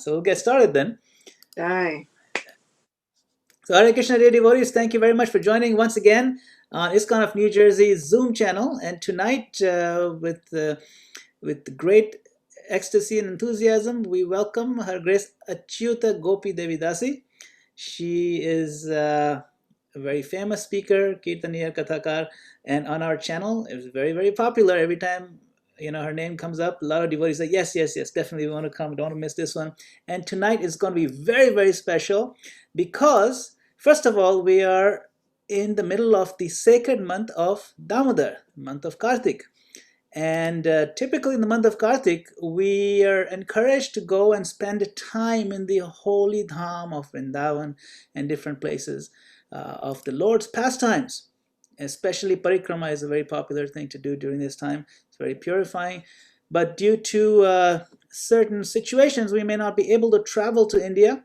So we'll get started then. Aye. So Hare Krishna dear devotees, thank you very much for joining once again on ISKCON of New Jersey's Zoom channel. And tonight, with great ecstasy and enthusiasm, we welcome Her Grace Acyuta Gopi Devidasi. She is a very famous speaker, Kirtaniya Kathakar, and on our channel, it was very, very popular. Every time her name comes up, a lot of devotees say, yes, yes, yes, definitely we want to come, don't want to miss this one. And tonight is going to be very, very special because, first of all, we are in the middle of the sacred month of Damodar, month of Kartik. And typically in the month of Kartik, we are encouraged to go and spend time in the holy dham of Vrindavan and different places of the Lord's pastimes. Especially Parikrama is a very popular thing to do during this time. It's very purifying. But due to certain situations, we may not be able to travel to India.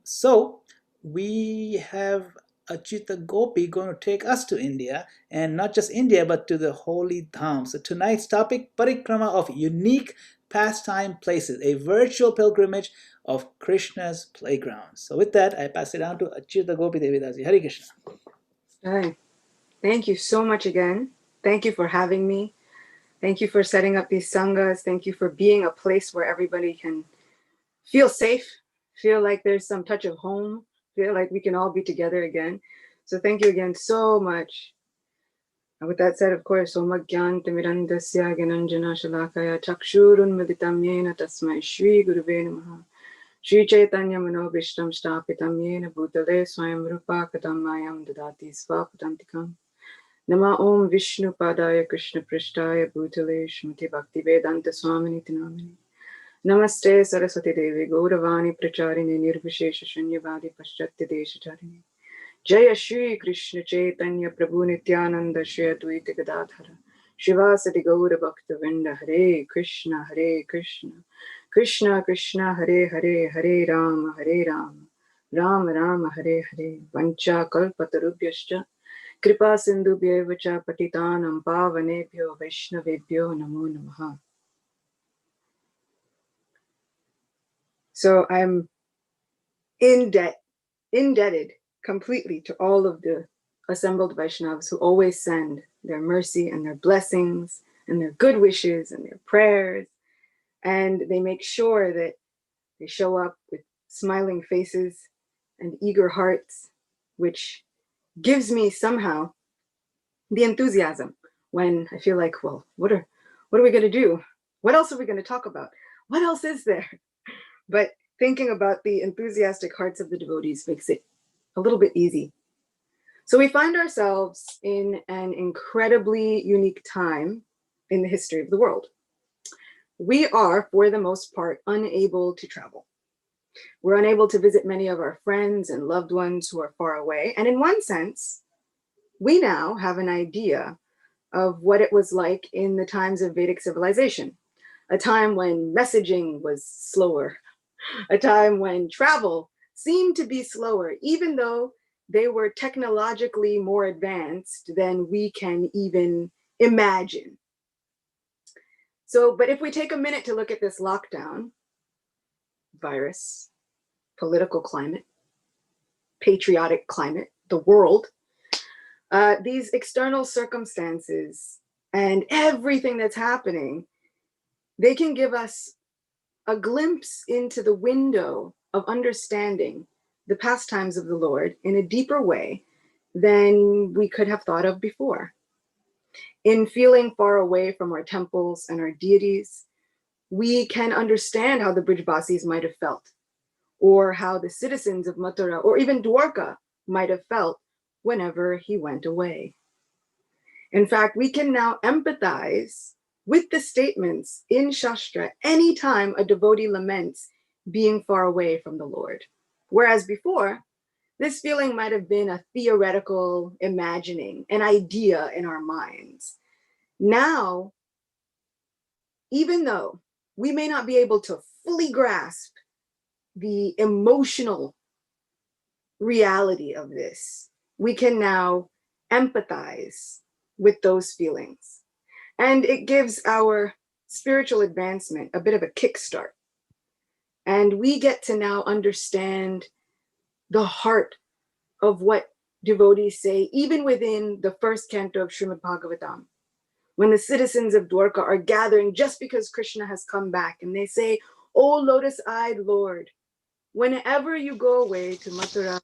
So we have Acyuta Gopi going to take us to India, and not just India, but to the holy dham. So tonight's topic, Parikrama of unique pastime places, a virtual pilgrimage of Krishna's playground. So with that, I pass it on to Acyuta Gopi Devidasi. Hare Krishna. Aye. Thank you so much again. Thank you for having me. Thank you for setting up these sanghas. Thank you for being a place where everybody can feel safe, feel like there's some touch of home, feel like we can all be together again. So thank you again so much. And with that said, of course, Omagyan Timirandasya Gananjana Shalakaya Chakshurun Meditam Yena Tasmai Shri Guruve Namaha Shri Chaitanya Manobishtam Shtapitam Yena Bhutale Swayam Rupa Kadamayam Dadati Svapatantikam Nama Om Vishnu Padaya Krishna Prishtaya Bhutale Shmati Bhakti Vedanta Swamini Tinamini Namaste Saraswati Devi Gauravani Pracharini Nirvishesha Shanyavadi Paschatya Deshacharini Jaya Shri Krishna Chaitanya Prabhu Nityananda Shri Advaita Gadadhara Shivasati Gaura Bhakta Vrinda Hare Krishna Krishna Krishna Hare Hare Hare Rama Rama Rama Hare Hare Vancha Kalpatarubhyascha Kripa Sindhubhyeva cha Patitanam Pavanebhyo Vaishnavebhyo Namo Namaha. So I'm indebted completely to all of the assembled Vaishnavas who always send their mercy and their blessings and their good wishes and their prayers. And they make sure that they show up with smiling faces and eager hearts, which gives me somehow the enthusiasm when I feel like, well, what are we going to do? What else are we going to talk about? What else is there? But thinking about the enthusiastic hearts of the devotees makes it a little bit easy. So we find ourselves in an incredibly unique time in the history of the world. We are, for the most part, unable to travel. We're unable to visit many of our friends and loved ones who are far away. And in one sense, we now have an idea of what it was like in the times of Vedic civilization, a time when messaging was slower, a time when travel seemed to be slower, even though they were technologically more advanced than we can even imagine. So, but if we take a minute to look at this lockdown, virus, political climate, patriotic climate, the world, these external circumstances and everything that's happening, they can give us a glimpse into the window of understanding the pastimes of the Lord in a deeper way than we could have thought of before. In feeling far away from our temples and our deities, we can understand how the Brijbasis might have felt, or how the citizens of Mathura or even Dwarka might have felt whenever he went away. In fact, we can now empathize with the statements in Shastra anytime a devotee laments being far away from the Lord. Whereas before, this feeling might have been a theoretical imagining, an idea in our minds. Now, even though we may not be able to fully grasp the emotional reality of this, we can now empathize with those feelings. And it gives our spiritual advancement a bit of a kickstart. And we get to now understand the heart of what devotees say, even within the first canto of Srimad Bhagavatam. When the citizens of Dwarka are gathering just because Krishna has come back, and they say, "O lotus-eyed Lord, whenever you go away to Mathura,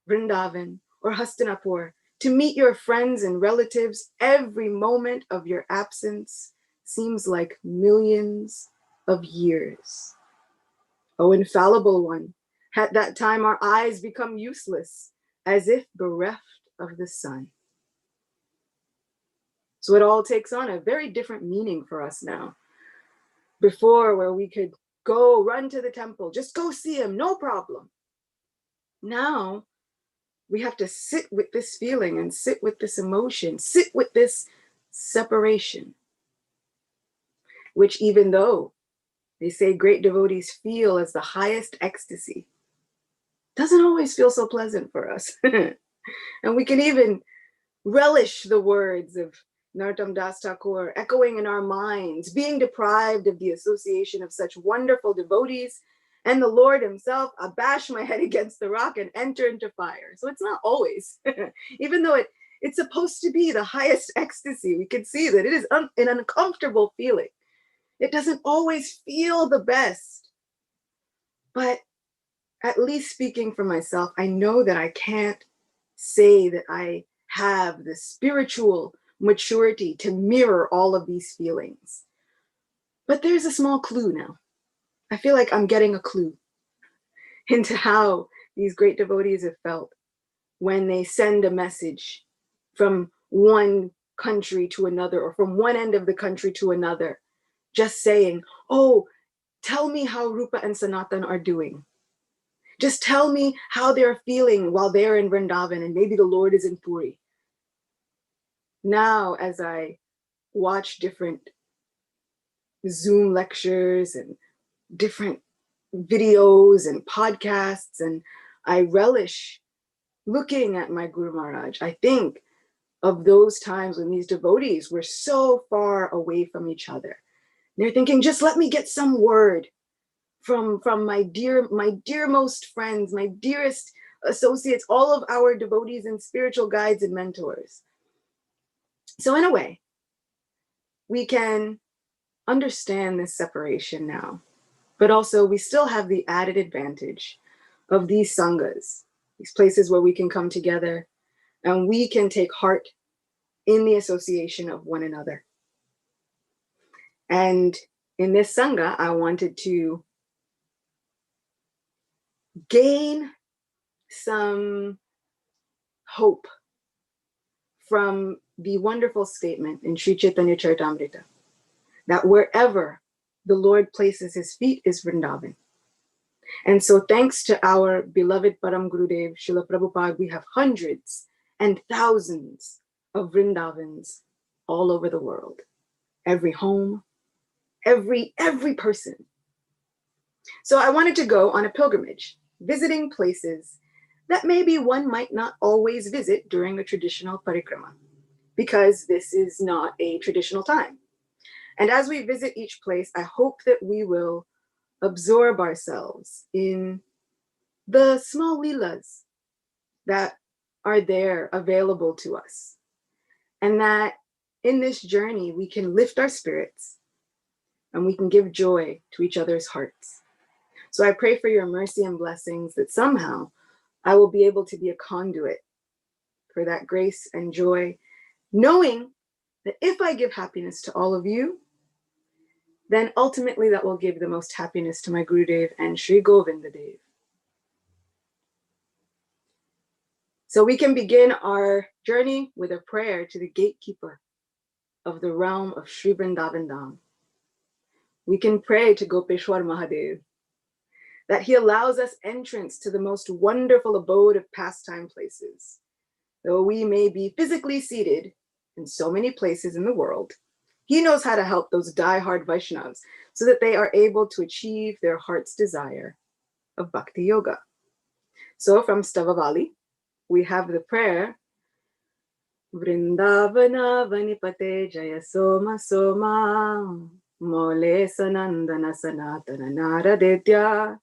Vrindavan, or Hastinapur to meet your friends and relatives, every moment of your absence seems like millions of years. O infallible one, at that time our eyes become useless, as if bereft of the sun." So it all takes on a very different meaning for us now. Before, where we could go run to the temple, just go see him, no problem. Now we have to sit with this feeling and sit with this emotion, sit with this separation, which, even though they say great devotees feel as the highest ecstasy, doesn't always feel so pleasant for us. And we can even relish the words of Narottam Das Thakur echoing in our minds, being deprived of the association of such wonderful devotees, and the Lord himself, I bash my head against the rock and enter into fire. So it's not always, even though it's supposed to be the highest ecstasy, we can see that it is an uncomfortable feeling. It doesn't always feel the best. But at least speaking for myself, I know that I can't say that I have the spiritual maturity to mirror all of these feelings. But there's a small clue now. I feel like I'm getting a clue into how these great devotees have felt when they send a message from one country to another, or from one end of the country to another, just saying, "Oh, tell me how Rupa and Sanatan are doing. Just tell me how they're feeling while they're in Vrindavan, and maybe the Lord is in Puri." Now, as I watch different Zoom lectures and different videos and podcasts, and I relish looking at my Guru Maharaj, I think of those times when these devotees were so far away from each other. They're thinking, just let me get some word from my dearmost friends, my dearest associates, all of our devotees and spiritual guides and mentors. So in a way, we can understand this separation now, but also we still have the added advantage of these sanghas, these places where we can come together and we can take heart in the association of one another. And in this sangha, I wanted to gain some hope from the wonderful statement in Sri Chaitanya Charitamrita that wherever the Lord places his feet is Vrindavan. And so thanks to our beloved Param Gurudev, Srila Prabhupada, we have hundreds and thousands of Vrindavans all over the world. Every home, every person. So I wanted to go on a pilgrimage, visiting places that maybe one might not always visit during a traditional Parikrama, because this is not a traditional time. And as we visit each place, I hope that we will absorb ourselves in the small leelas that are there available to us. And that in this journey, we can lift our spirits and we can give joy to each other's hearts. So I pray for your mercy and blessings that somehow I will be able to be a conduit for that grace and joy, knowing that if I give happiness to all of you, then ultimately that will give the most happiness to my Gurudev and Sri Govindadev. So we can begin our journey with a prayer to the gatekeeper of the realm of Sri Vrindavan Dham. We can pray to Gopeshwar Mahadev that he allows us entrance to the most wonderful abode of pastime places. Though we may be physically seated in so many places in the world, he knows how to help those die-hard Vaishnavas so that they are able to achieve their heart's desire of Bhakti Yoga. So from Stavavali, we have the prayer, Vrindavana Vanipate Jaya Soma Soma Mole Sanandana Sanatana Naradetya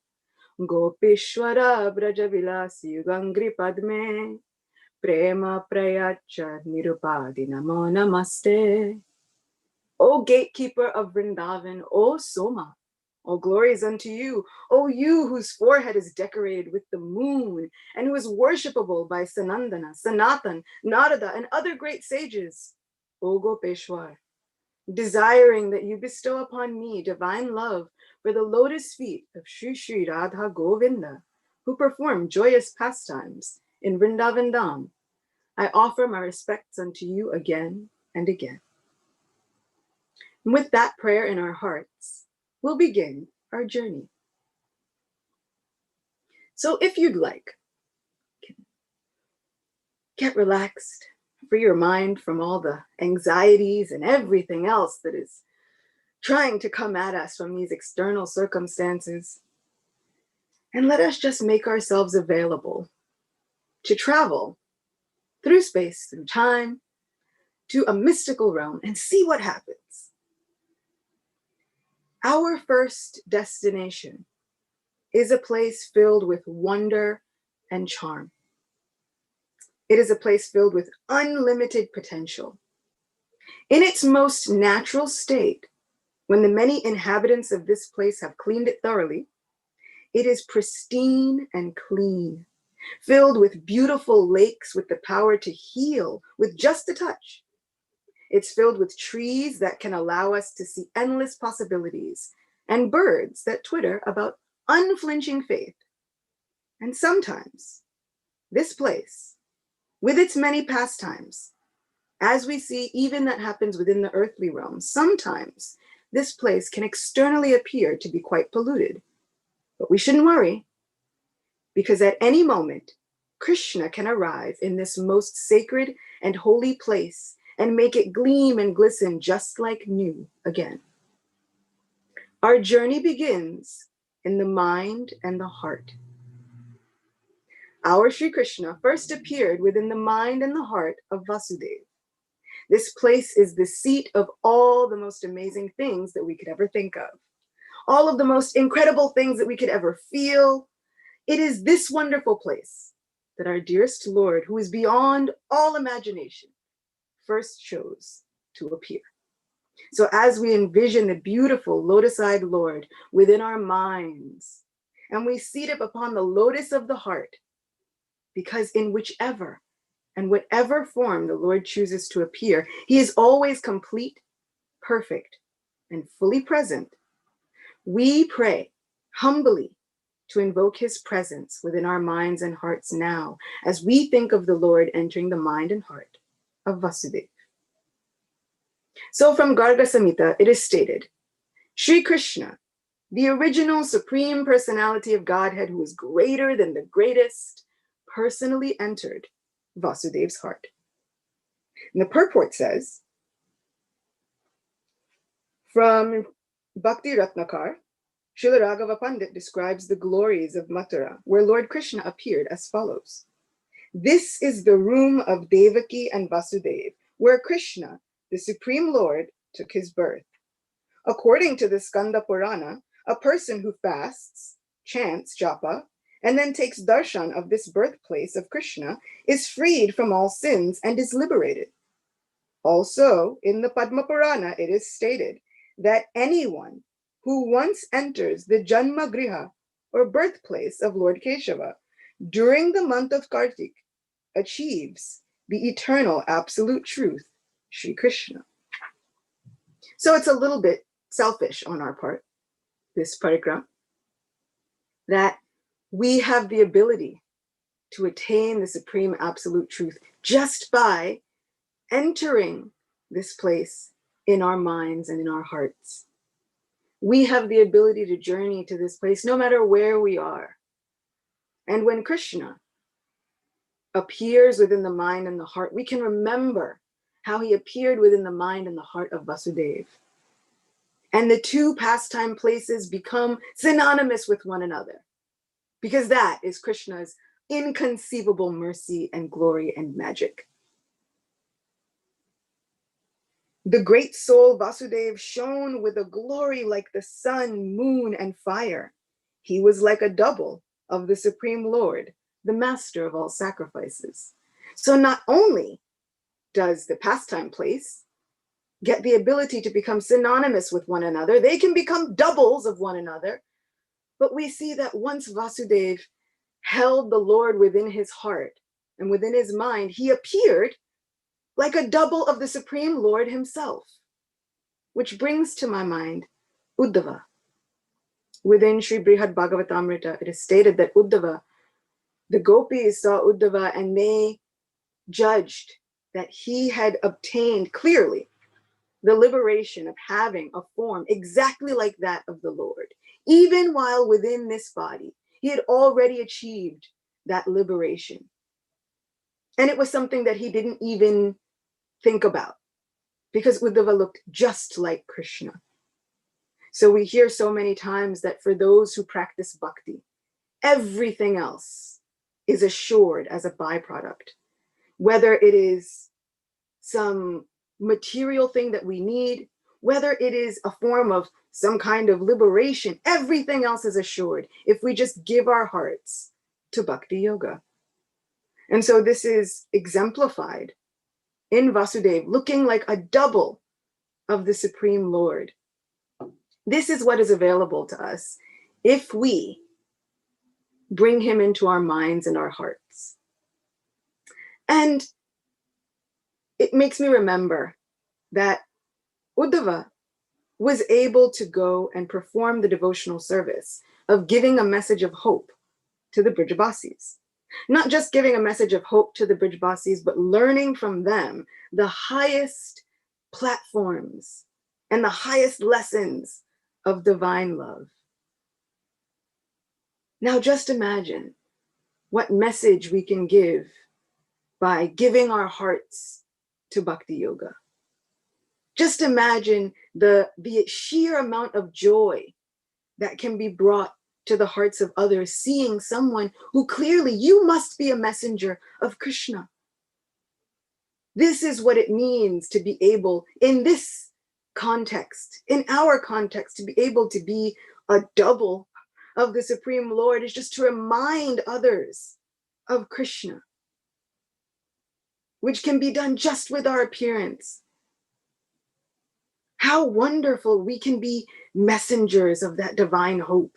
Gopishwara Brajavilasi Yugangri Padme Prema Prayacha Nirupadi Namo Namaste. O gatekeeper of Vrindavan, O Soma, all glory is unto you, O you whose forehead is decorated with the moon and who is worshipable by Sanandana, Sanatan, Narada, and other great sages. O Gopeshwar, desiring that you bestow upon me divine love for the lotus feet of Sri Sri Radha Govinda, who perform joyous pastimes in Vrindavan Dham, I offer my respects unto you again and again. And with that prayer in our hearts, we'll begin our journey. So if you'd like, get relaxed, free your mind from all the anxieties and everything else that is trying to come at us from these external circumstances. And let us just make ourselves available to travel through space, through time, to a mystical realm and see what happens. Our first destination is a place filled with wonder and charm. It is a place filled with unlimited potential. In its most natural state, when the many inhabitants of this place have cleaned it thoroughly, it is pristine and clean, filled with beautiful lakes with the power to heal with just a touch. It's filled with trees that can allow us to see endless possibilities and birds that twitter about unflinching faith. And sometimes this place, with its many pastimes, as we see even that happens within the earthly realm, sometimes this place can externally appear to be quite polluted. But we shouldn't worry, because at any moment, Krishna can arrive in this most sacred and holy place and make it gleam and glisten just like new again. Our journey begins in the mind and the heart. Our Sri Krishna first appeared within the mind and the heart of Vasudeva. This place is the seat of all the most amazing things that we could ever think of, all of the most incredible things that we could ever feel. It is this wonderful place that our dearest Lord, who is beyond all imagination, first chose to appear. So as we envision the beautiful lotus-eyed Lord within our minds, and we seat it upon the lotus of the heart, because in whichever and whatever form the Lord chooses to appear, he is always complete, perfect, and fully present. We pray humbly to invoke his presence within our minds and hearts now, as we think of the Lord entering the mind and heart of Vasudeva. So from Garga Samhita, it is stated, Sri Krishna, the original supreme personality of Godhead, who is greater than the greatest, personally entered Vasudeva's heart. And the purport says, from Bhakti Ratnakar, Srila Raghava Pandit describes the glories of Mathura, where Lord Krishna appeared as follows. This is the room of Devaki and Vasudeva, where Krishna, the Supreme Lord, took his birth. According to the Skanda Purana, a person who fasts, chants japa, and then takes darshan of this birthplace of Krishna is freed from all sins and is liberated. Also, in the Padma Purana, it is stated that anyone who once enters the Janma Griha, or birthplace of Lord Keshava, during the month of Kartik, achieves the eternal absolute truth, Sri Krishna. So it's a little bit selfish on our part, this parikrama, that we have the ability to attain the supreme absolute truth just by entering this place in our minds and in our hearts. We have the ability to journey to this place no matter where we are. And when Krishna appears within the mind and the heart, we can remember how he appeared within the mind and the heart of Vasudeva. And the two pastime places become synonymous with one another, because that is Krishna's inconceivable mercy and glory and magic. The great soul Vasudeva shone with a glory like the sun, moon, and fire. he was like a double of the Supreme Lord, the master of all sacrifices. So not only does the pastime place get the ability to become synonymous with one another, they can become doubles of one another. But we see that once Vasudeva held the Lord within his heart and within his mind, he appeared like a double of the Supreme Lord himself, which brings to my mind Uddhava. Within Sri Brihad Bhagavatamrita, it is stated that Uddhava, the gopis saw Uddhava and they judged that he had obtained clearly the liberation of having a form exactly like that of the Lord. Even while within this body, he had already achieved that liberation. And it was something that he didn't even think about because Uddhava looked just like Krishna. So we hear so many times that for those who practice bhakti, everything else is assured as a byproduct, whether it is some material thing that we need, whether it is a form of some kind of liberation, everything else is assured if we just give our hearts to bhakti yoga. And so this is exemplified in Vasudeva, looking like a double of the Supreme Lord. This is what is available to us if we bring him into our minds and our hearts. And it makes me remember that Uddhava was able to go and perform the devotional service of giving a message of hope to the Brijabasis. Not just giving a message of hope to the Brijabasis, but learning from them the highest platforms and the highest lessons of divine love. Now just imagine what message we can give by giving our hearts to bhakti yoga. Just imagine the sheer amount of joy that can be brought to the hearts of others, seeing someone who clearly, you must be a messenger of Krishna. This is what it means to be able, in this context, in our context, to be able to be a double of the Supreme Lord, is just to remind others of Krishna, which can be done just with our appearance. How wonderful we can be messengers of that divine hope.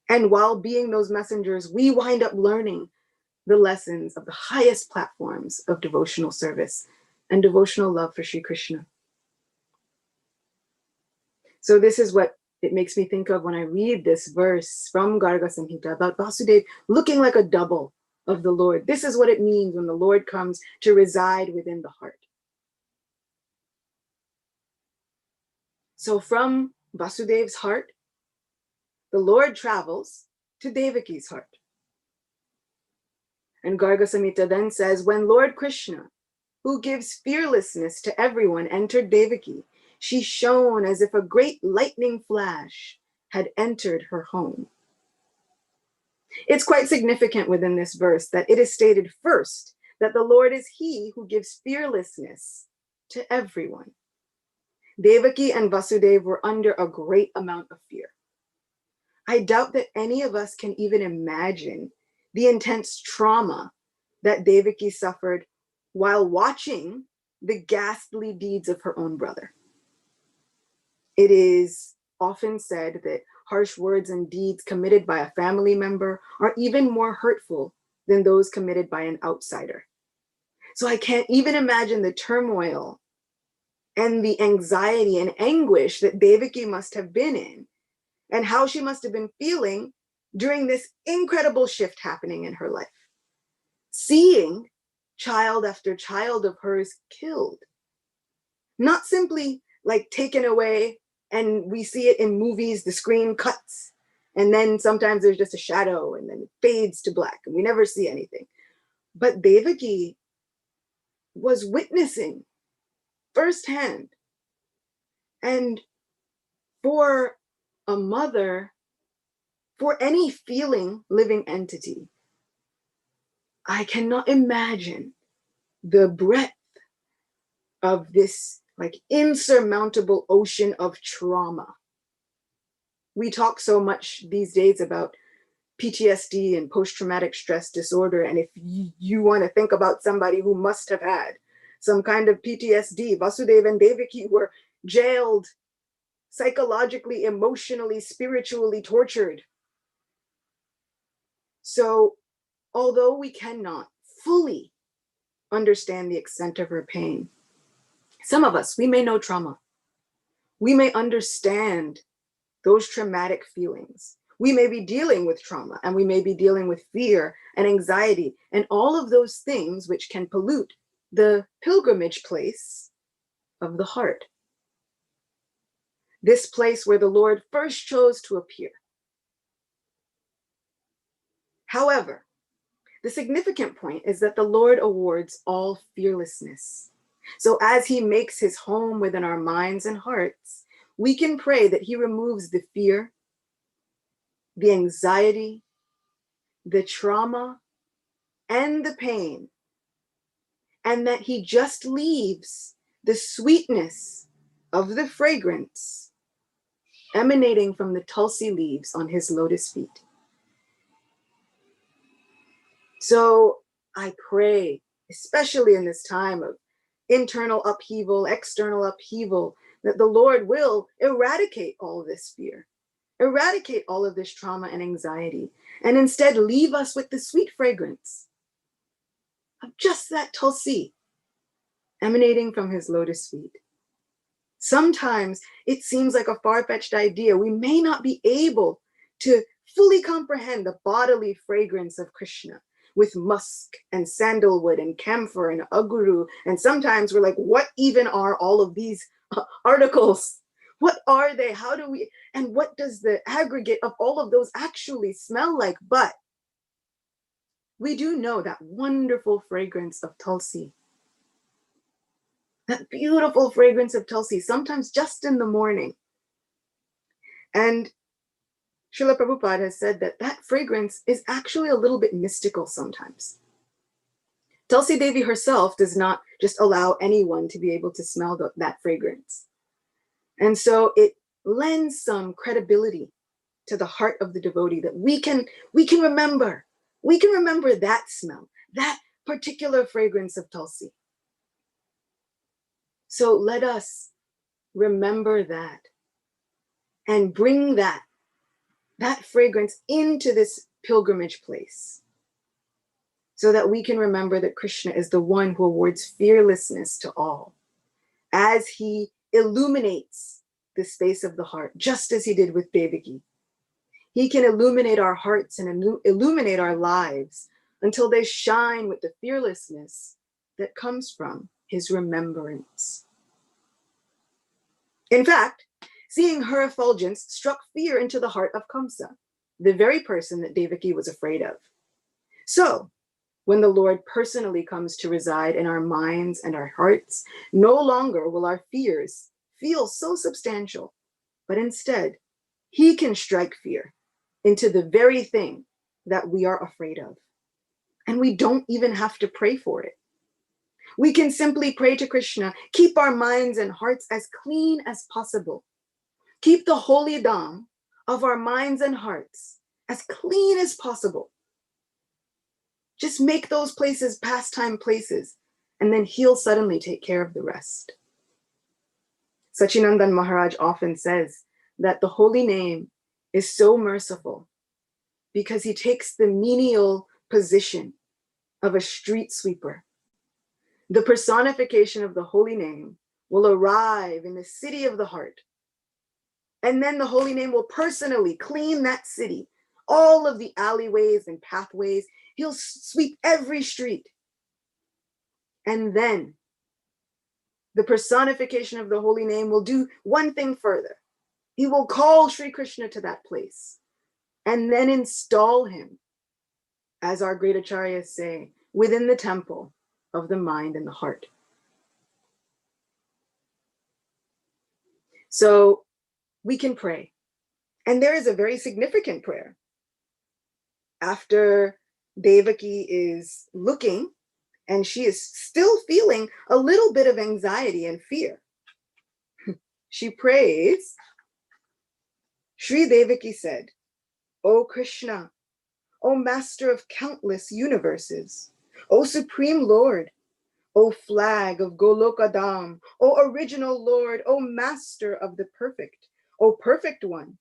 And while being those messengers, we wind up learning the lessons of the highest platforms of devotional service and devotional love for Sri Krishna. So this is what it makes me think of when I read this verse from Garga Samhita about Vasudeva looking like a double of the Lord. This is what it means when the Lord comes to reside within the heart. So from Vasudeva's heart, the Lord travels to Devaki's heart. And Garga Samhita then says, when Lord Krishna, who gives fearlessness to everyone, entered Devaki, she shone as if a great lightning flash had entered her home. It's quite significant within this verse that it is stated first that the Lord is he who gives fearlessness to everyone. Devaki and Vasudeva were under a great amount of fear. I doubt that any of us can even imagine the intense trauma that Devaki suffered while watching the ghastly deeds of her own brother. It is often said that harsh words and deeds committed by a family member are even more hurtful than those committed by an outsider. So I can't even imagine the turmoil and the anxiety and anguish that Devaki must have been in, and how she must have been feeling during this incredible shift happening in her life. Seeing child after child of hers killed. Not simply like taken away, and we see it in movies, the screen cuts, and then sometimes there's just a shadow and then it fades to black and we never see anything. But Devaki was witnessing firsthand. And for a mother, for any feeling living entity, I cannot imagine the breadth of this like insurmountable ocean of trauma We talk so much these days about PTSD and post-traumatic stress disorder. And if you want to think about somebody who must have had some kind of PTSD, Vasudeva and Devaki were jailed, psychologically, emotionally, spiritually tortured. So although we cannot fully understand the extent of her pain, some of us, we may know trauma. We may understand those traumatic feelings. We may be dealing with trauma, and we may be dealing with fear and anxiety and all of those things which can pollute the pilgrimage place of the heart. This place where the Lord first chose to appear. However, the significant point is that the Lord awards all fearlessness. So as he makes his home within our minds and hearts, we can pray that he removes the fear, the anxiety, the trauma, and the pain, and that he just leaves the sweetness of the fragrance emanating from the tulsi leaves on his lotus feet. So I pray, especially in this time of internal upheaval, external upheaval, that the Lord will eradicate all of this fear, eradicate all of this trauma and anxiety, and instead leave us with the sweet fragrance of just that tulsi emanating from his lotus feet. Sometimes it seems like a far-fetched idea. We may not be able to fully comprehend the bodily fragrance of Krishna with musk and sandalwood and camphor and aguru. And sometimes we're like, what even are all of these articles? What are they? How do we, and what does the aggregate of all of those actually smell like? But we do know that wonderful fragrance of tulsi, that beautiful fragrance of tulsi, sometimes just in the morning. And Srila Prabhupada has said that that fragrance is actually a little bit mystical sometimes. Tulsi Devi herself does not just allow anyone to be able to smell that fragrance. And so it lends some credibility to the heart of the devotee that we can remember. We can remember that smell, that particular fragrance of tulsi. So let us remember that and bring that fragrance into this pilgrimage place so that we can remember that Krishna is the one who awards fearlessness to all as he illuminates the space of the heart, just as he did with Devaki. He can illuminate our hearts and illuminate our lives until they shine with the fearlessness that comes from his remembrance. In fact, seeing her effulgence struck fear into the heart of Kamsa, the very person that Devaki was afraid of. So, when the Lord personally comes to reside in our minds and our hearts, no longer will our fears feel so substantial, but instead, he can strike fear into the very thing that we are afraid of. And we don't even have to pray for it. We can simply pray to Krishna, keep our minds and hearts as clean as possible. Keep the holy dham of our minds and hearts as clean as possible. Just make those places pastime places, and then he'll suddenly take care of the rest. Sachinandan Maharaj often says that the holy name is so merciful because he takes the menial position of a street sweeper. The personification of the holy name will arrive in the city of the heart. And then the holy name will personally clean that city, all of the alleyways and pathways. He'll sweep every street. And then the personification of the holy name will do one thing further. He will call Sri Krishna to that place and then install him, as our great acharyas say, within the temple of the mind and the heart. So we can pray. And there is a very significant prayer. After Devaki is looking and she is still feeling a little bit of anxiety and fear, she prays, Sri Devaki said, O Krishna, O Master of countless universes, O Supreme Lord, O flag of Goloka Dham, O original Lord, O Master of the perfect, O perfect one,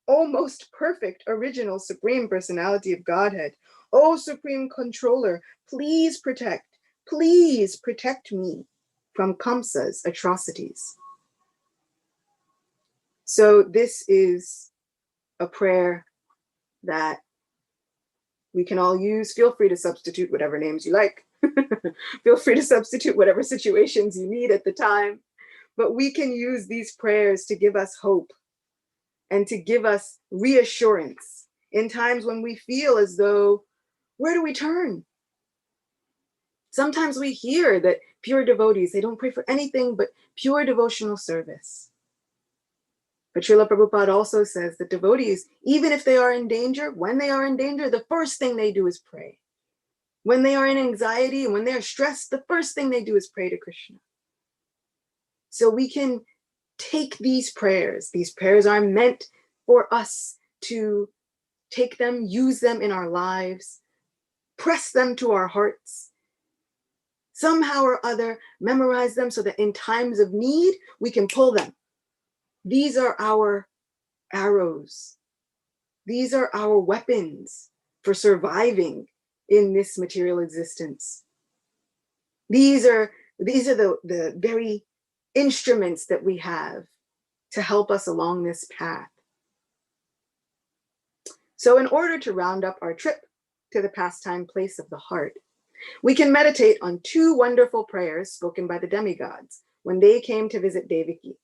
O most perfect original Supreme Personality of Godhead, O Supreme Controller, please protect me from Kamsa's atrocities. So this is a prayer that we can all use. Feel free to substitute whatever names you like. Feel free to substitute whatever situations you need at the time. But we can use these prayers to give us hope and to give us reassurance in times when we feel as though, where do we turn? Sometimes we hear that pure devotees, they don't pray for anything but pure devotional service. But Srila Prabhupada also says that devotees, even if they are in danger, when they are in danger, the first thing they do is pray. When they are in anxiety and when they are stressed, the first thing they do is pray to Krishna. So we can take these prayers. These prayers are meant for us to take them, use them in our lives, press them to our hearts, somehow or other, memorize them so that in times of need, we can pull them. These are our arrows. These are our weapons for surviving in this material existence. These are the very instruments that we have to help us along this path. So in order to round up our trip to the pastime place of the heart, we can meditate on two wonderful prayers spoken by the demigods when they came to visit Devaki.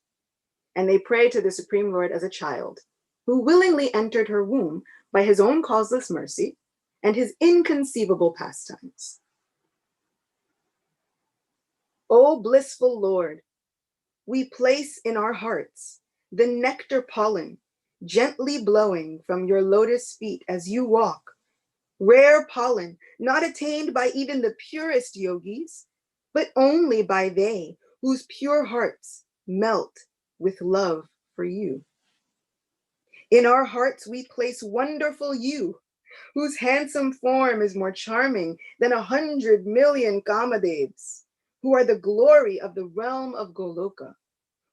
And they pray to the Supreme Lord as a child, who willingly entered her womb by his own causeless mercy and his inconceivable pastimes. O blissful Lord, we place in our hearts the nectar pollen gently blowing from your lotus feet as you walk, rare pollen not attained by even the purest yogis, but only by they whose pure hearts melt with love for you. In our hearts we place wonderful you, whose handsome form is more charming than 100 million Kamadevs, who are the glory of the realm of Goloka,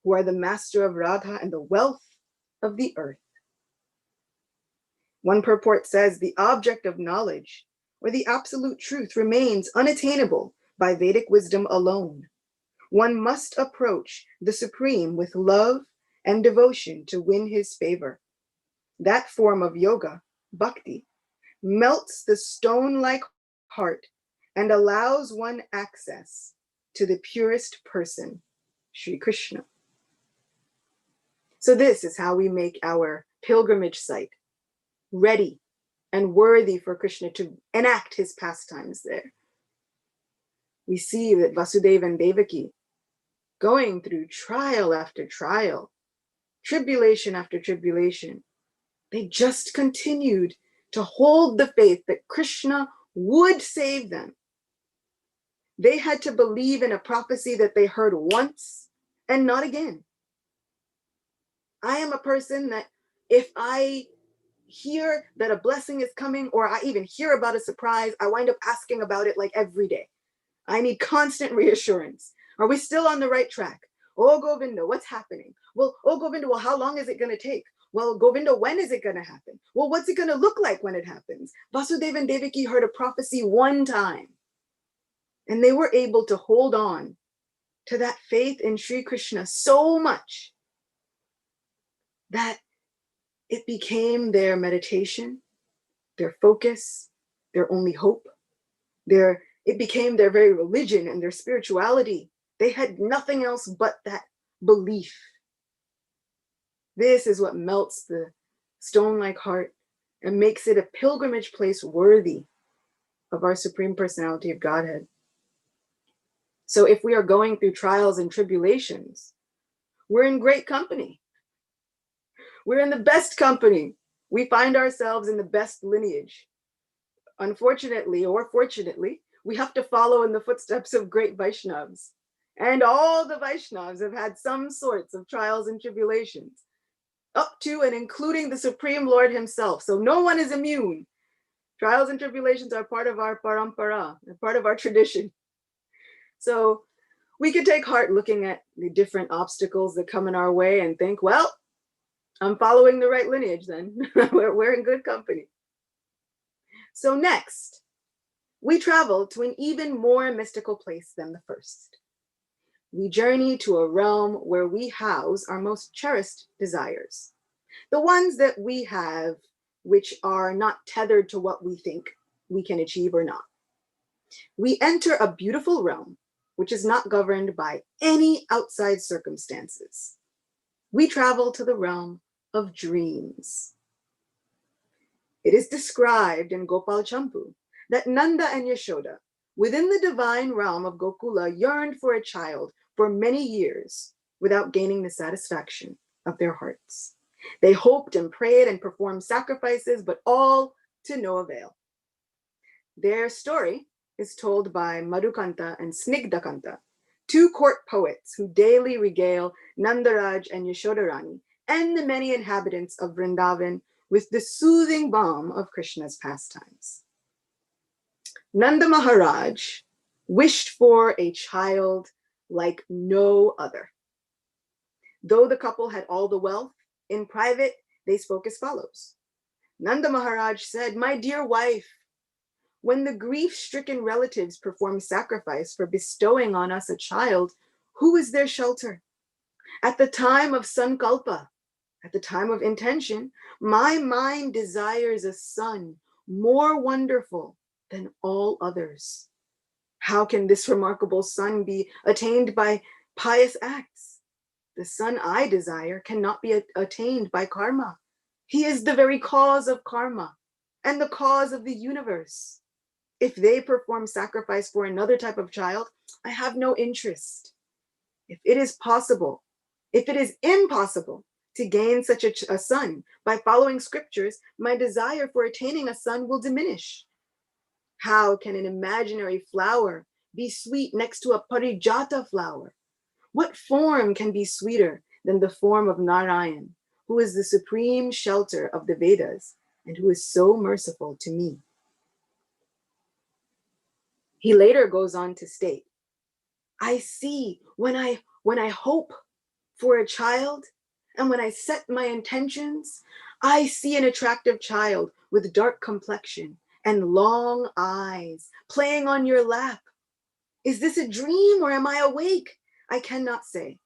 who are the master of Radha and the wealth of the earth. One purport says the object of knowledge, or the absolute truth, remains unattainable by Vedic wisdom alone. One must approach the Supreme with love and devotion to win his favor. That form of yoga, bhakti, melts the stone-like heart and allows one access to the purest person, Sri Krishna. So this is how we make our pilgrimage site ready and worthy for Krishna to enact his pastimes there. We see that Vasudeva and Devaki, going through trial after trial, tribulation after tribulation, they just continued to hold the faith that Krishna would save them. They had to believe in a prophecy that they heard once and not again. I am a person that if I hear that a blessing is coming or I even hear about a surprise, I wind up asking about it like every day. I need constant reassurance. Are we still on the right track? Oh, Govinda, what's happening? Well, oh, Govinda, well, how long is it going to take? Well, Govinda, when is it going to happen? Well, what's it going to look like when it happens? Vasudeva and Devaki heard a prophecy one time, and they were able to hold on to that faith in Sri Krishna so much that it became their meditation, their focus, their only hope. It became their very religion and their spirituality. They had nothing else but that belief. This is what melts the stone-like heart and makes it a pilgrimage place worthy of our Supreme Personality of Godhead. So if we are going through trials and tribulations, we're in great company. We're in the best company. We find ourselves in the best lineage. Unfortunately or fortunately, we have to follow in the footsteps of great Vaishnavas. And all the Vaishnavas have had some sorts of trials and tribulations. up to and including the Supreme Lord himself. So no one is immune. Trials and tribulations are part of our parampara, part of our tradition. So we can take heart looking at the different obstacles that come in our way and think, well, I'm following the right lineage then. We're in good company. So next, we travel to an even more mystical place than the first. We journey to a realm where we house our most cherished desires, the ones that we have which are not tethered to what we think we can achieve or not. We enter a beautiful realm which is not governed by any outside circumstances. We travel to the realm of dreams. It is described in Gopal Champu that Nanda and Yashoda, within the divine realm of Gokula, yearned for a child for many years without gaining the satisfaction of their hearts. They hoped and prayed and performed sacrifices, but all to no avail. Their story is told by Madhukanta and Snigdakanta, two court poets who daily regale Nandaraj and Yashodarani and the many inhabitants of Vrindavan with the soothing balm of Krishna's pastimes. Nanda Maharaj wished for a child like no other. Though the couple had all the wealth, in private, they spoke as follows. Nanda Maharaj said, "My dear wife, when the grief-stricken relatives perform sacrifice for bestowing on us a child, who is their shelter? At the time of Sankalpa, at the time of intention, my mind desires a son more wonderful than all others. How can this remarkable son be attained by pious acts? The son I desire cannot be attained by karma. He is the very cause of karma and the cause of the universe. If they perform sacrifice for another type of child, I have no interest. If it is impossible to gain such a son by following scriptures, my desire for attaining a son will diminish. How can an imaginary flower be sweet next to a parijata flower? What form can be sweeter than the form of Narayan, who is the supreme shelter of the Vedas and who is so merciful to me?" He later goes on to state, "I see when I hope for a child and when I set my intentions, I see an attractive child with dark complexion and long eyes playing on your lap. Is this a dream or am I awake? I cannot say.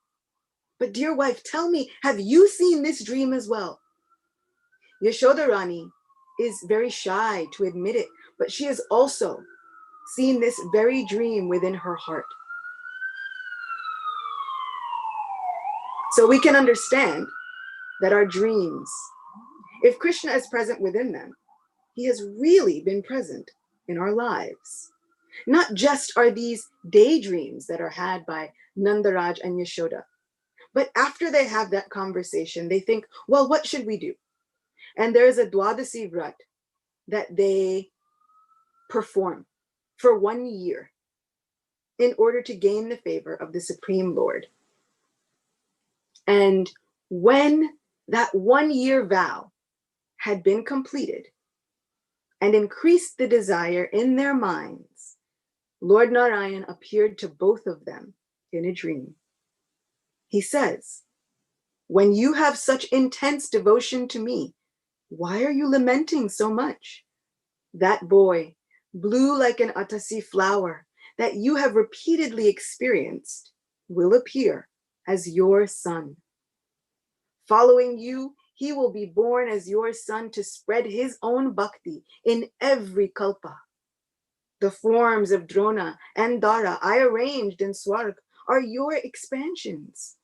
But dear wife, tell me, have you seen this dream as well?" Yashodarani is very shy to admit it, but she has also seen this very dream within her heart. So we can understand that our dreams, if Krishna is present within them, he has really been present in our lives. Not just are these daydreams that are had by Nandaraj and Yashoda, but after they have that conversation, they think, well, what should we do? And there is a Dwadasi Vrat that they perform for 1 year in order to gain the favor of the Supreme Lord. And when that 1 year vow had been completed and increased the desire in their minds, Lord Narayan appeared to both of them in a dream. He says, "When you have such intense devotion to me, why are you lamenting so much? That boy, blue like an atasi flower that you have repeatedly experienced, will appear as your son. Following you, he will be born as your son to spread his own bhakti in every kalpa. The forms of Drona and Dara I arranged in Swarg are your expansions."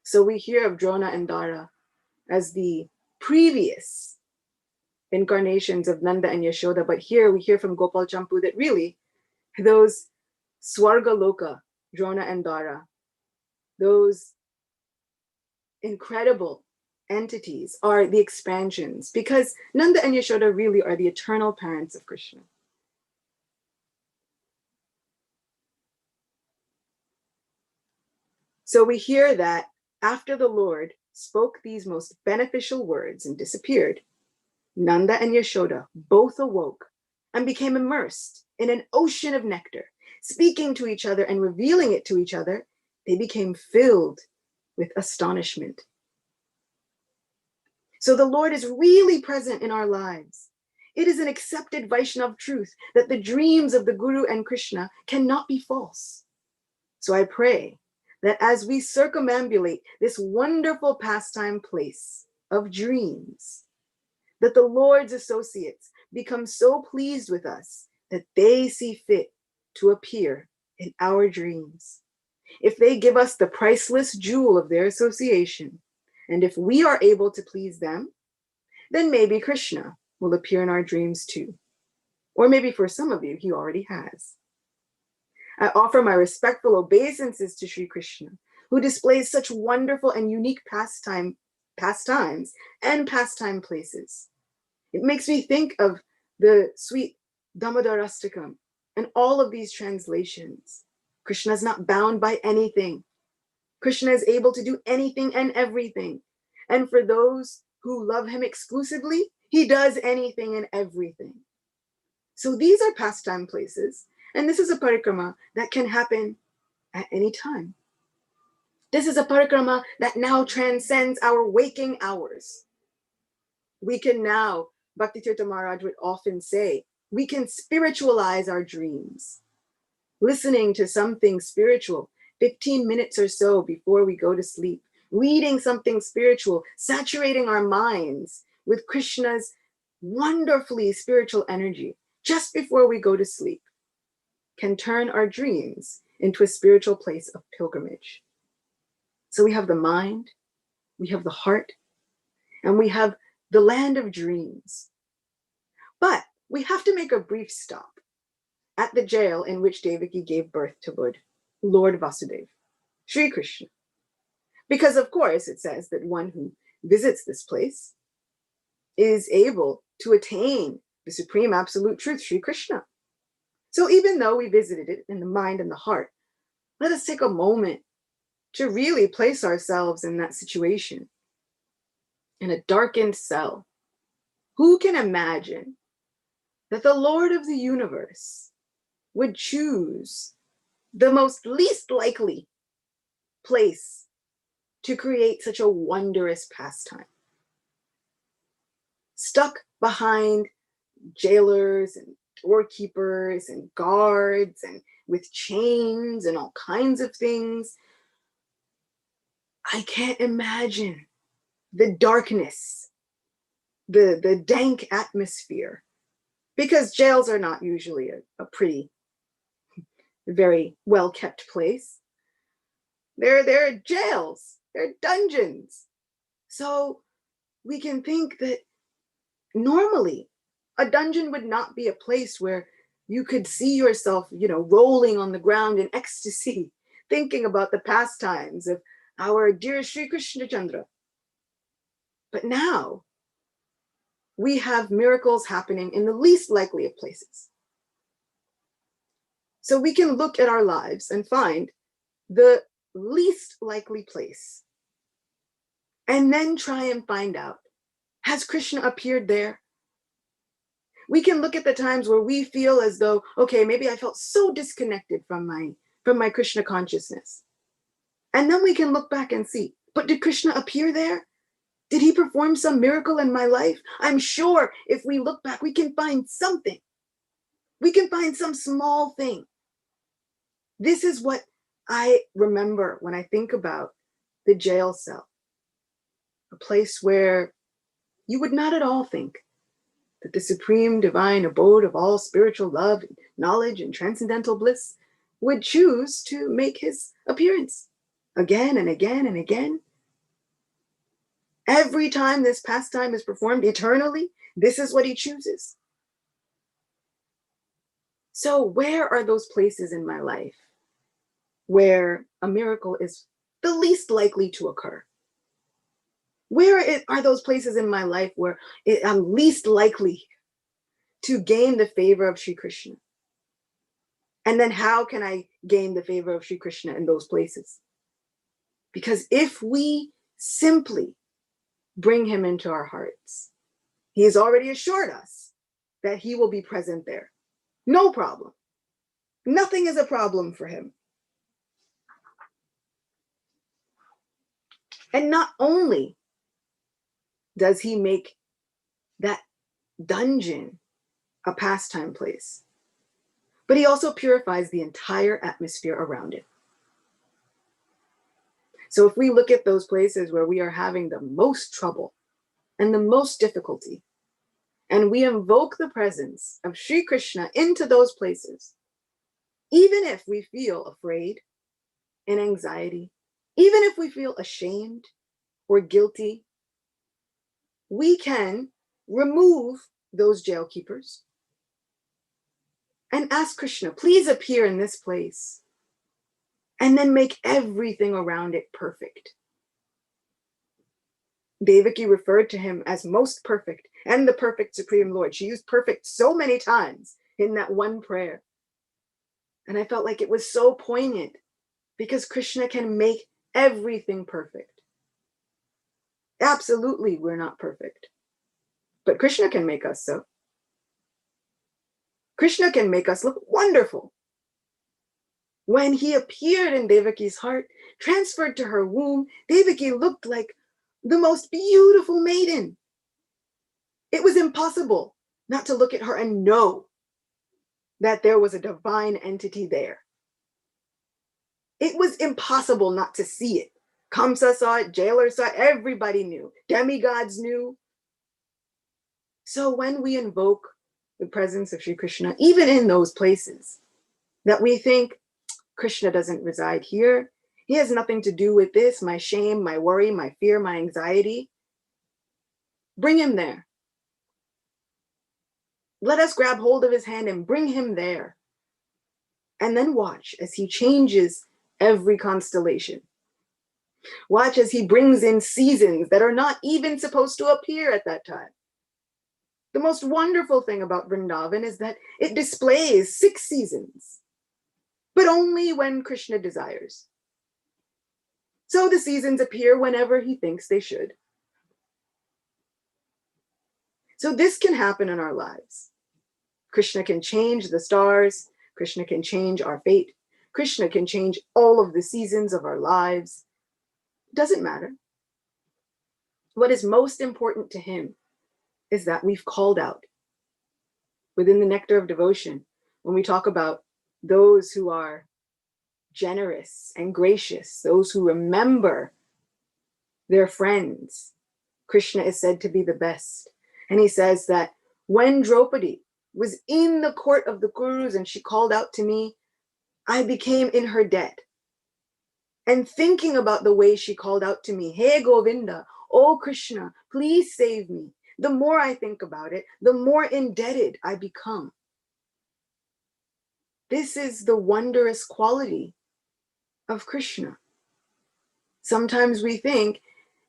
So we hear of Drona and Dara as the previous incarnations of Nanda and Yashoda, but here we hear from Gopal Champu that really those Swarga Loka, Drona and Dara, those incredible entities are the expansions, because Nanda and Yashoda really are the eternal parents of Krishna. So we hear that after the Lord spoke these most beneficial words and disappeared, Nanda and Yashoda both awoke and became immersed in an ocean of nectar. Speaking to each other and revealing it to each other, they became filled with astonishment. So the Lord is really present in our lives. It is an accepted Vaishnav truth that the dreams of the Guru and Krishna cannot be false. So I pray that as we circumambulate this wonderful pastime place of dreams, that the Lord's associates become so pleased with us that they see fit to appear in our dreams. If they give us the priceless jewel of their association, and if we are able to please them, then maybe Krishna will appear in our dreams too. Or maybe for some of you, he already has. I offer my respectful obeisances to Sri Krishna, who displays such wonderful and unique pastimes and pastime places. It makes me think of the sweet Damodarastakam and all of these translations. Krishna is not bound by anything. Krishna is able to do anything and everything. And for those who love him exclusively, he does anything and everything. So these are pastime places, and this is a parikrama that can happen at any time. This is a parikrama that now transcends our waking hours. We can now, Bhakti Tirtha Maharaj would often say, we can spiritualize our dreams. Listening to something spiritual 15 minutes or so before we go to sleep, reading something spiritual, saturating our minds with Krishna's wonderfully spiritual energy just before we go to sleep, can turn our dreams into a spiritual place of pilgrimage. So we have the mind, we have the heart, and we have the land of dreams. But we have to make a brief stop at the jail in which Devaki gave birth to Lord Vasudeva, Sri Krishna. Because of course it says that one who visits this place is able to attain the supreme absolute truth, Sri Krishna. So even though we visited it in the mind and the heart, let us take a moment to really place ourselves in that situation. In a darkened cell, who can imagine that the Lord of the universe would choose the most least likely place to create such a wondrous pastime? Stuck behind jailers and doorkeepers and guards and with chains and all kinds of things. I can't imagine the darkness, the dank atmosphere, because jails are not usually a pretty, very well-kept place. They're jails, they're dungeons. So we can think that normally a dungeon would not be a place where you could see yourself, rolling on the ground in ecstasy, thinking about the pastimes of our dear Sri Krishna Chandra. But now we have miracles happening in the least likely of places. So we can look at our lives and find the least likely place and then try and find out, has Krishna appeared there? We can look at the times where we feel as though, okay, maybe I felt so disconnected from my Krishna consciousness. And then we can look back and see, but did Krishna appear there? Did he perform some miracle in my life? I'm sure if we look back, we can find something. We can find some small thing. This is what I remember when I think about the jail cell, a place where you would not at all think that the supreme divine abode of all spiritual love, and knowledge, and transcendental bliss would choose to make his appearance again and again and again. Every time this pastime is performed eternally, this is what he chooses. So where are those places in my life where a miracle is the least likely to occur? Where are those places in my life where I'm least likely to gain the favor of Sri Krishna? And then how can I gain the favor of Sri Krishna in those places? Because if we simply bring him into our hearts. He has already assured us that he will be present there. No problem. Nothing is a problem for him. And not only does he make that dungeon a pastime place, but he also purifies the entire atmosphere around it. So if we look at those places where we are having the most trouble and the most difficulty, and we invoke the presence of Sri Krishna into those places, even if we feel afraid and anxiety, even if we feel ashamed or guilty, we can remove those jail keepers and ask Krishna, please appear in this place, and then make everything around it perfect. Devaki referred to him as most perfect and the perfect Supreme Lord. She used perfect so many times in that one prayer. And I felt like it was so poignant because Krishna can make everything perfect. Absolutely, we're not perfect, but Krishna can make us so. Krishna can make us look wonderful. When he appeared in Devaki's heart, transferred to her womb, Devaki looked like the most beautiful maiden. It was impossible not to look at her and know that there was a divine entity there. It was impossible not to see it. Kamsa saw it, jailers saw it, everybody knew. Demigods knew. So when we invoke the presence of Sri Krishna, even in those places that we think Krishna doesn't reside here, he has nothing to do with this, my shame, my worry, my fear, my anxiety, bring him there. Let us grab hold of his hand and bring him there. And then watch as he changes every constellation. Watch as he brings in seasons that are not even supposed to appear at that time. The most wonderful thing about Vrindavan is that it displays 6 seasons, but only when Krishna desires. So the seasons appear whenever he thinks they should. So this can happen in our lives. Krishna can change the stars. Krishna can change our fate. Krishna can change all of the seasons of our lives. It doesn't matter. What is most important to him is that we've called out. Within the nectar of devotion, when we talk about those who are generous and gracious, those who remember their friends, Krishna is said to be the best. And he says that when Draupadi was in the court of the Kurus and she called out to me, I became in her debt. And thinking about the way she called out to me, Hey Govinda, oh Krishna, please save me. The more I think about it, the more indebted I become. This is the wondrous quality of Krishna. Sometimes we think,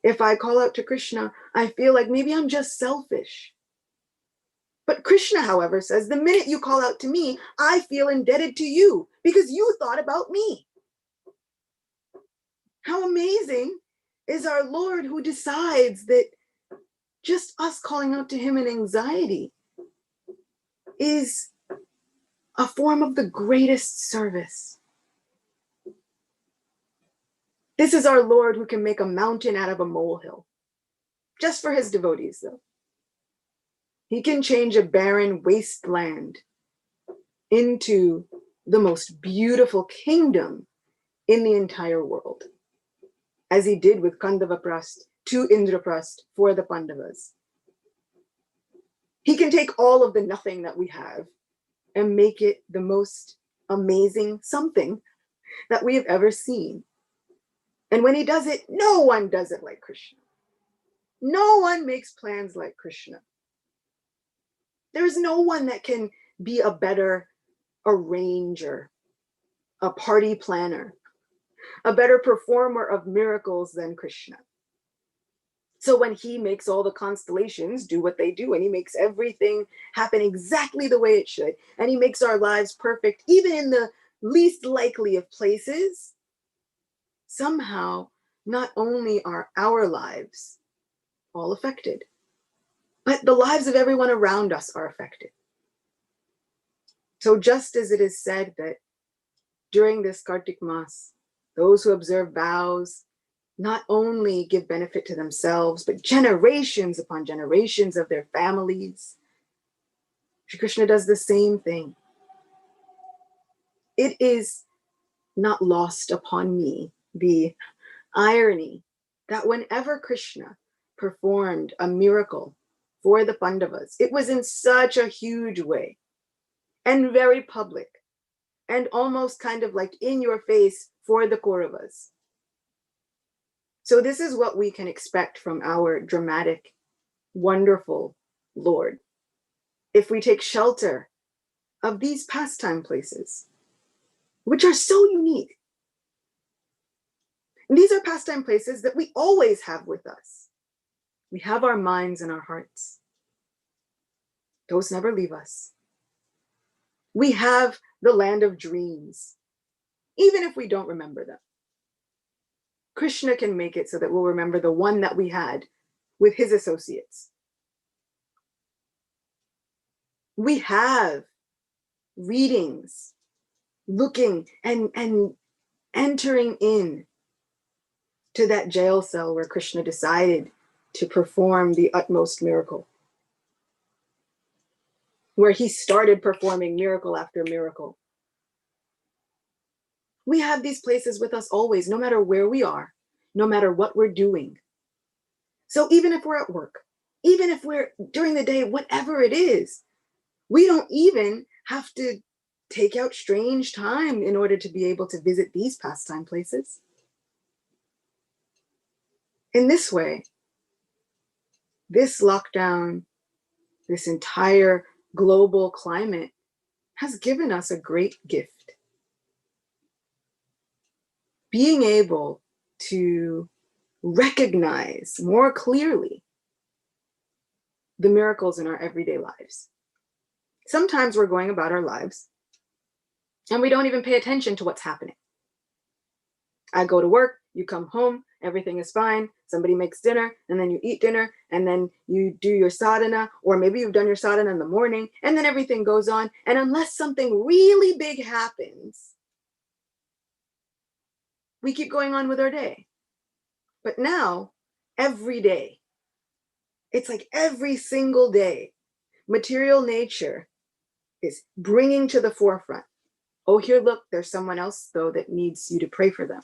if I call out to Krishna, I feel like maybe I'm just selfish. But Krishna, however, says, the minute you call out to me, I feel indebted to you because you thought about me. How amazing is our Lord, who decides that just us calling out to him in anxiety is a form of the greatest service. This is our Lord who can make a mountain out of a molehill, just for his devotees, though. He can change a barren wasteland into the most beautiful kingdom in the entire world, as he did with Kandavaprast to Indraprast for the Pandavas. He can take all of the nothing that we have and make it the most amazing something that we have ever seen. And when he does it, no one does it like Krishna. No one makes plans like Krishna. There's no one that can be a better arranger, a party planner, a better performer of miracles than Krishna. So when he makes all the constellations do what they do, and he makes everything happen exactly the way it should, and he makes our lives perfect, even in the least likely of places, somehow not only are our lives all affected, but the lives of everyone around us are affected. So just as it is said that during this Kartik Mas, those who observe vows not only give benefit to themselves, but generations upon generations of their families, Shri Krishna does the same thing. It is not lost upon me the irony that whenever Krishna performed a miracle for the Pandavas, it was in such a huge way and very public and almost kind of like in your face for the Kauravas. So this is what we can expect from our dramatic, wonderful Lord if we take shelter of these pastime places, which are so unique. And these are pastime places that we always have with us. We have our minds and our hearts. Those never leave us. We have the land of dreams, even if we don't remember them. Krishna can make it so that we'll remember the one that we had with his associates. We have readings, looking and entering in to that jail cell where Krishna decided to perform the utmost miracle, where he started performing miracle after miracle. We have these places with us always, no matter where we are, no matter what we're doing. So even if we're at work, even if we're during the day, whatever it is, we don't even have to take out strange time in order to be able to visit these pastime places. In this way, this lockdown, this entire global climate has given us a great gift. Being able to recognize more clearly the miracles in our everyday lives. Sometimes we're going about our lives and we don't even pay attention to what's happening. I go to work, you come home, everything is fine, somebody makes dinner, and then you eat dinner, and then you do your sadhana, or maybe you've done your sadhana in the morning, and then everything goes on. And unless something really big happens, we keep going on with our day. But now, every day, it's like every single day, material nature is bringing to the forefront, oh, here, look, there's someone else, though, that needs you to pray for them.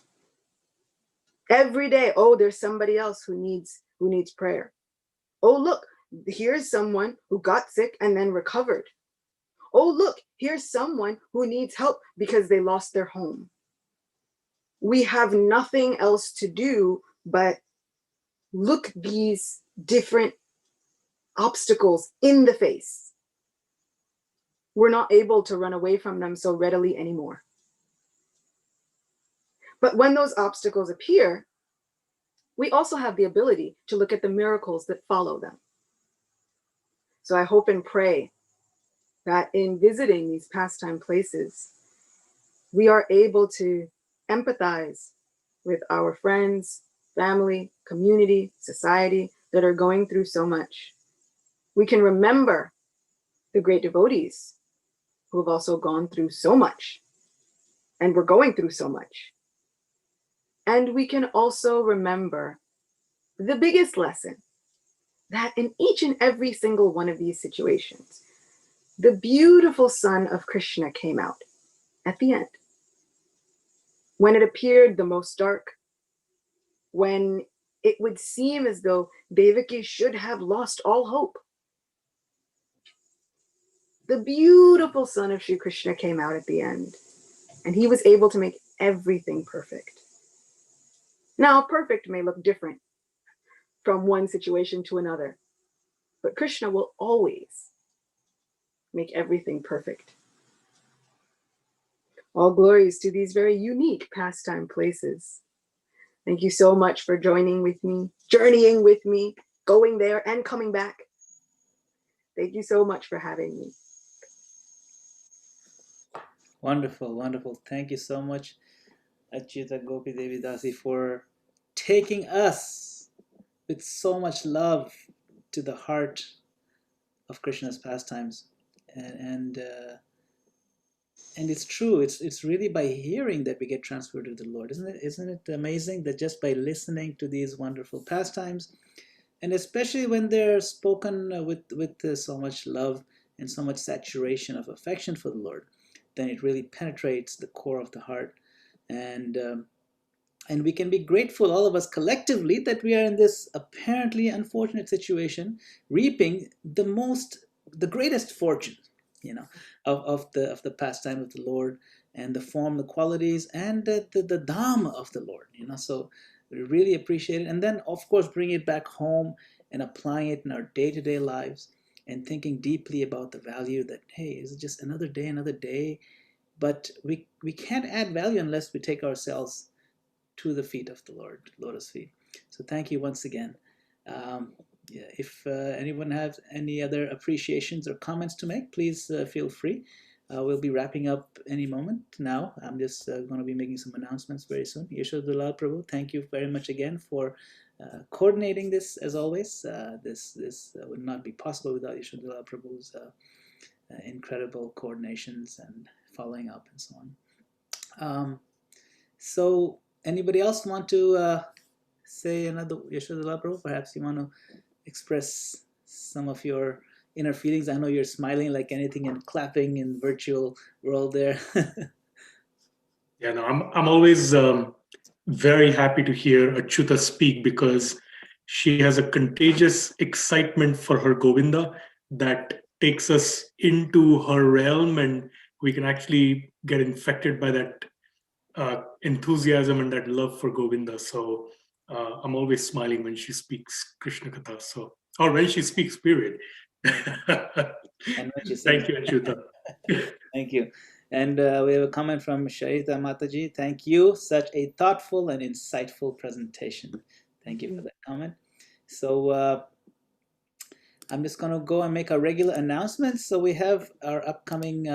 Every day, oh, there's somebody else who needs prayer. Oh, look, here's someone who got sick and then recovered. Oh, look, here's someone who needs help because they lost their home. We have nothing else to do but look these different obstacles in the face. We're not able to run away from them so readily anymore. But when those obstacles appear, we also have the ability to look at the miracles that follow them. So I hope and pray that in visiting these pastime places, we are able to empathize with our friends, family, community, society that are going through so much. We can remember the great devotees who have also gone through so much and we're going through so much. And we can also remember the biggest lesson, that in each and every single one of these situations, the beautiful sun of Krishna came out at the end. When it appeared the most dark, when it would seem as though Devaki should have lost all hope, the beautiful son of Sri Krishna came out at the end, and he was able to make everything perfect. Now, perfect may look different from one situation to another, but Krishna will always make everything perfect. All glories to these very unique pastime places. Thank you so much for joining with me, journeying with me, going there and coming back. Thank you so much for having me. Wonderful, wonderful. Thank you so much, Acyuta Gopi Devi Dasi, for taking us with so much love to the heart of Krishna's pastimes. And it's true. It's really by hearing that we get transferred to the Lord, isn't it? Isn't it amazing that just by listening to these wonderful pastimes, and especially when they're spoken with so much love and so much saturation of affection for the Lord, then it really penetrates the core of the heart, and and we can be grateful, all of us collectively, that we are in this apparently unfortunate situation, reaping the greatest fortune, you know, of the pastime of the Lord, and the form, the qualities, and the Dhamma of the Lord, So we really appreciate it, and then of course bring it back home and applying it in our day-to-day lives, and thinking deeply about the value that, hey, is it just another day, but we can't add value unless we take ourselves to the feet of the Lord, lotus feet. So thank you once again. Yeah, if anyone has any other appreciations or comments to make, please feel free. We'll be wrapping up any moment now. I'm just going to be making some announcements very soon. Yashodalal Prabhu, thank you very much again for coordinating this as always. This would not be possible without Yashodalal Prabhu's incredible coordinations and following up and so on. So anybody else want to say another Yashodalal Prabhu? Perhaps you want to express some of your inner feelings. I know you're smiling like anything and clapping in virtual world there. Yeah, no, I'm always very happy to hear Acyuta speak, because she has a contagious excitement for her Govinda that takes us into her realm, and we can actually get infected by that enthusiasm and that love for Govinda. So I'm always smiling when she speaks Krishna Katha. So, or when she speaks, period. And when she Thank sings. you, Acyuta. Thank you. And we have a comment from Sharita Mataji. Thank you. Such a thoughtful and insightful presentation. Thank you for that comment. So I'm just going to go and make our regular announcements. So we have our upcoming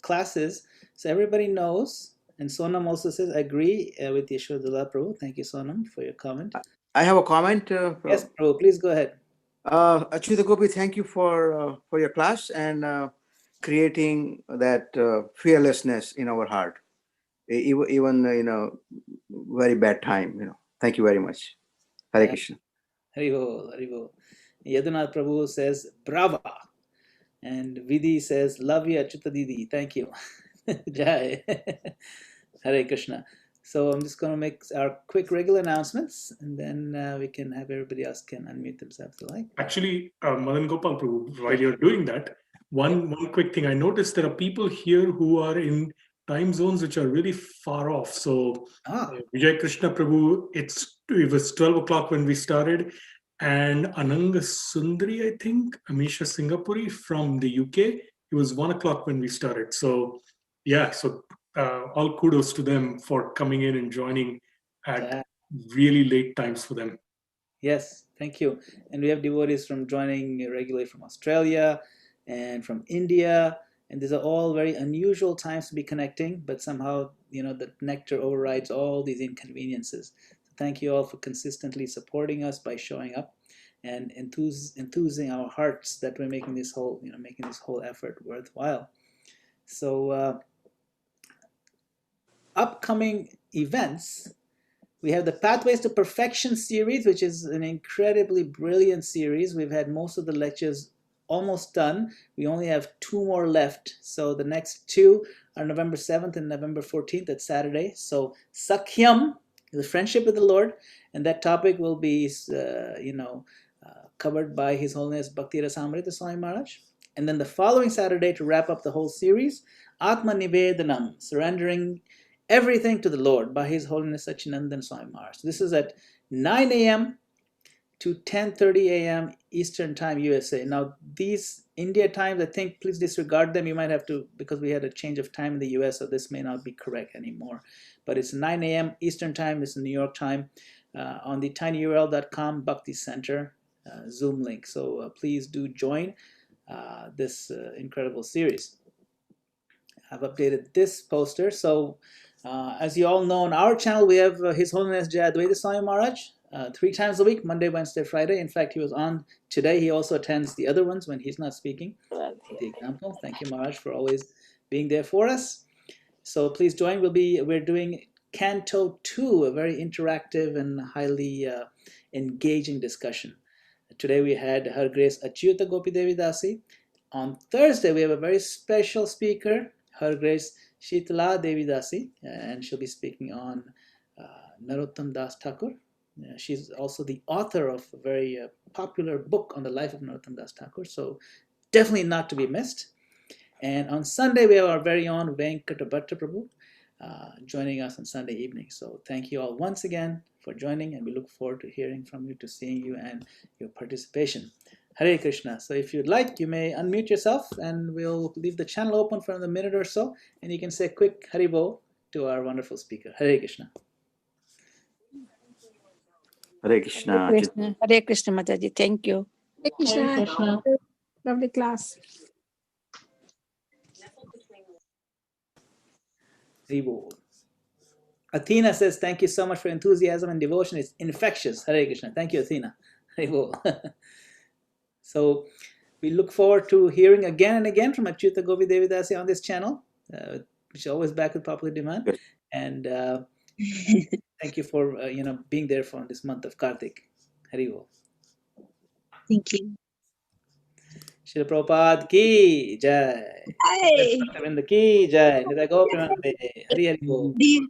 classes. So everybody knows. And Sonam also says, agree with Yashodalal Prabhu. Thank you, Sonam, for your comment. I have a comment. Yes, Prabhu, please go ahead. Acyuta Gopi, thank you for your class and creating that fearlessness in our heart, even very bad time. Thank you very much. Hare Krishna. Haribol, Haribol. Yadunath Prabhu says, brava. And Vidhi says, love you, Acyuta Didi. Thank you. Jai. Hare Krishna. So I'm just going to make our quick regular announcements, and then we can have everybody else can unmute themselves if they like. Actually, Madan Gopal Prabhu, while you're doing that, one quick thing. I noticed there are people here who are in time zones which are really far off. So Vijay Krishna Prabhu, it was 12 o'clock when we started, and Ananga Sundari, I think, Amisha Singapuri from the UK, it was 1 o'clock when we started. So yeah, so all kudos to them for coming in and joining at really late times for them. Yes, thank you. And we have devotees from joining regularly from Australia and from India. And these are all very unusual times to be connecting, but somehow, the nectar overrides all these inconveniences. So thank you all for consistently supporting us by showing up and enthusing our hearts that we're making this whole effort worthwhile. So upcoming events. We have the Pathways to Perfection series, which is an incredibly brilliant series. We've had most of the lectures almost done. We only have 2 more left. So the next 2 are November 7th and November 14th. That's Saturday. So Sakhyam, the friendship with the Lord, and that topic will be, covered by His Holiness Bhakti Rasamrita Swami Maharaj. And then the following Saturday, to wrap up the whole series, Atma Nivedanam, surrendering everything to the Lord by His Holiness Sachinandan Swami Maharaj. So this is at 9 a.m. to 10:30 a.m. Eastern Time, USA. Now, these India times, I think, please disregard them. You might have to, because we had a change of time in the US, so this may not be correct anymore. But it's 9 a.m. Eastern Time. This is New York time on the tinyurl.com Bhakti Center Zoom link. So please do join this incredible series. I've updated this poster. So As you all know, on our channel, we have His Holiness Jai Advaita Swami Maharaj 3 times a week, Monday, Wednesday, Friday. In fact, he was on today. He also attends the other ones when he's not speaking. The example. Thank you, Maharaj, for always being there for us. So please join. We're doing Canto 2, a very interactive and highly engaging discussion. Today we had Her Grace Acyuta Gopi Devi Dasi. On Thursday, we have a very special speaker, Her Grace Sheetala Devi Dasi, and she'll be speaking on Narottam Das Thakur. She's also the author of a very popular book on the life of Narottam Das Thakur, so definitely not to be missed. And on Sunday, we have our very own Venkata Bhatta Prabhu joining us on Sunday evening. So thank you all once again for joining, and we look forward to hearing from you, to seeing you, and your participation. Hare Krishna. So if you'd like, you may unmute yourself, and we'll leave the channel open for a minute or so, and you can say a quick Haribo to our wonderful speaker. Hare Krishna. Hare Krishna. Hare Krishna, Mataji. Thank you. Hare Krishna. Lovely class. Haribo. Athena says, thank you so much for enthusiasm and devotion. It's infectious. Hare Krishna. Thank you, Athena. Haribo. So we look forward to hearing again and again from Acyuta Gopi Devi Dasi on this channel, which is always back with popular demand. Good. And thank you for being there for this month of Kartik. Haribo. Thank you. Srila Prabhupada ki jai. Hey. Bhaktivinoda ki jai. Nitya Gopi Mande. Hari Hari Bol. Dear